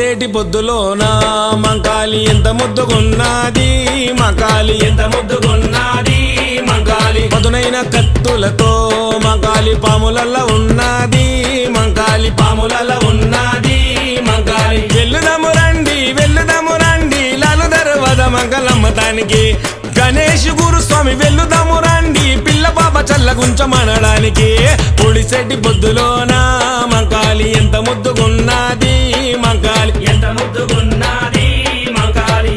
పొడిసేటి పొద్దులోన మంకాలి ఎంత ముద్దుగున్నది, మంకాలి ఎంత ముద్దుగున్నది, మంకాలి పదునైన కత్తులతో మంకాలి పాములల్ల ఉన్నది, మంకాలి పాములల్ల ఉన్నది, మంకాలి వెల్లుదము రండి లాలు దర్వాజ మంగళమ్మతానికి గణేష్ గురుస్వామి వెల్లుదము రండి పిల్ల పాప చల్లగుంచమనడానికి పొడిసేటి పొద్దులోన మంకాలి ఎంత ముద్దుగున్నది, మంకాలి ఎంత ముద్దుగున్నది, మంకాలి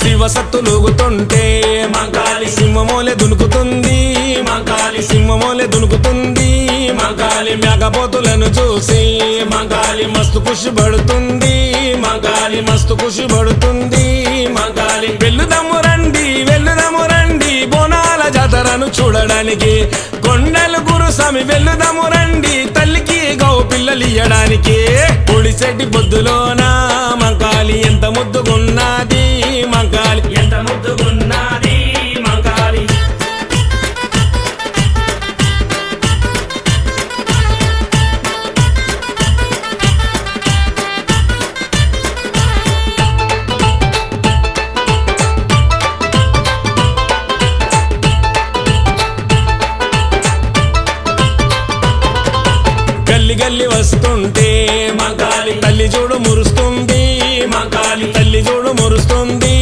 శివసత్తులుగుతుంటే మంకాలి సింహమోలే దునుకుతుంది, మంకాలి సింహమోలే దునుకుతుంది, మంకాలి మేఘపోతులను చూసి మంకాలి మస్తు ఖుషి పడుతుంది, మంకాలి మస్తు ఖుషి పడుతుంది, మంకాలి వెల్లుదము రండి బోనాల జాతరను చూడడానికి కొండలు గురుస్వామి వెల్లుదము రండి తల్లికి గౌ పిల్లలు ఇయ్యడానికి పొడిసేటి పొద్దులోన మంకాలి ఎంత ముద్దుగున్నది, మంకాలి ఎంత ముద్దుగున్నది, మంకాలి గల్లి వస్తుంటే మంకాలి తల్లి చూడు మురుస్తుంది, మంకాలి తల్లి చూడు మురుస్తుంది,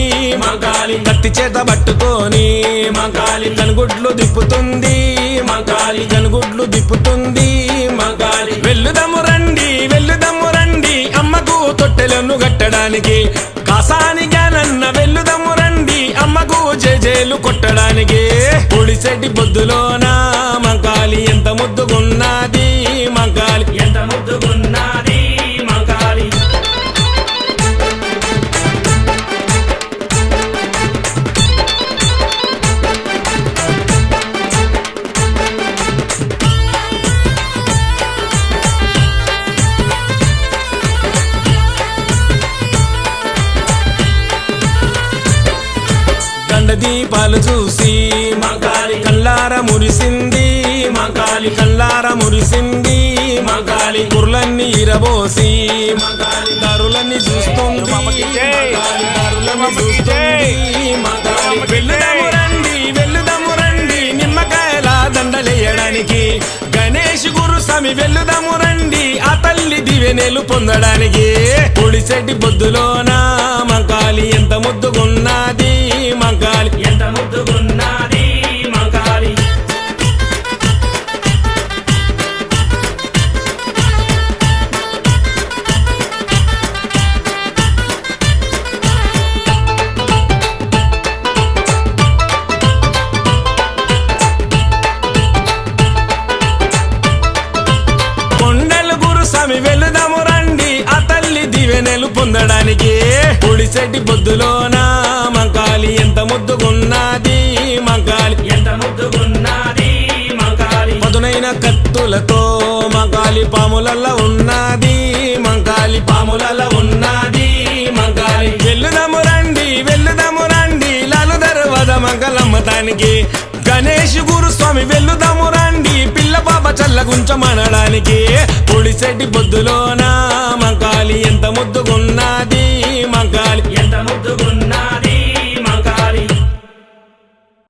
మంకాలి కత్తి చేత పట్టుకొని మంకాలి కనుగుడ్లు దిప్పుతుంది, మంకాలి కనుగుడ్లు దిప్పుతుంది, మంకాలి వెల్లుదము రండి అమ్మకు తొట్టెలను కట్టడానికి కాసానిగా నన్న వెల్లుదము రండి అమ్మకు జేజేలు కొట్టడానికి పొడిసేటి పొద్దులోన మంకాలి ఎంత ముద్దుగున్నది, మంకాలి ఎంత ముద్దుగున్నది, మంకాలి గండ దీపాలు చూసి మంకాలి కల్లార మురిసింది, మంకాలి కల్లార మురిసింది, మంకాలి కుర్లన్నీ ఇరబోసి మంకాలి దారులన్నీ చూస్తుంది, మంకాలి దారులన్నీ చూస్తుంది, మంకాలి వెల్లుదము రండి నిమ్మకాయల దండలేయడానికి గణేష్ గురుస్వామి వెల్లుదము రండి ఆ తల్లి దివెనెలు పొందడానికి పొడిసేటి పొద్దులోన మంకాలి ఎంత ముద్దుగున్నది, మంకాలి ఎంత ముద్దుగున్నది, మంకాలి కొండలు గురుస్వామి వెల్లుదము రండి ఆ తల్లి దివెనెలు పొందడానికి పొడిసేటి పొద్దులోన మంకాలి ఎంత ముద్దుగున్నది, మంకాలి ఎంత ముద్దుగున్నది, మంకాలి పదునైన కత్తులతో మంకాలి పాములల్ల ఉన్నది, మంకాలి పాములల్ల ఉన్నది, మంకాలి వెల్లుదము రండి లాలు దర్వాజ మంగళమ్మతానికి గణేష్ గురుస్వామి వెల్లుదము రండి పిల్ల పాప చల్లగుంచమనడానికి పొడిసేటి పొద్దులోన